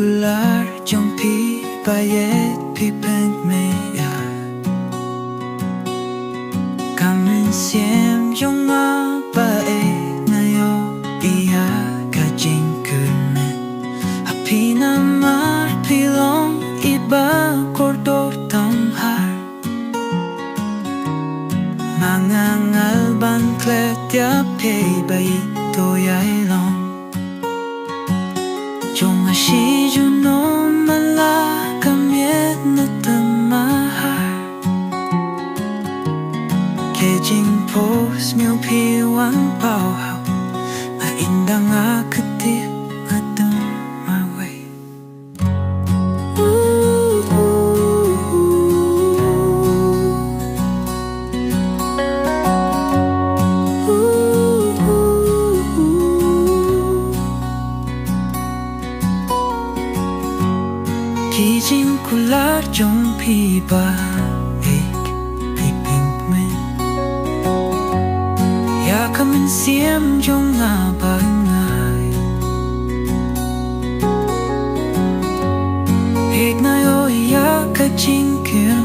kular trong pi bayet pi pen me ya kamen siem trong a ba e na yo ia ka jing kumen happy na mar pilong iba kordo tam har mangangal ban klet ya pe bay to yai long trong a shi ju no mala kamiet na tamahar ke jing pos miu pi wan pao hao a indang a ketip a tum ma way khi chim kular trong pi ba ek pi pink men ya kamen siem trong a ba ngai ek na yo ya ka ching kir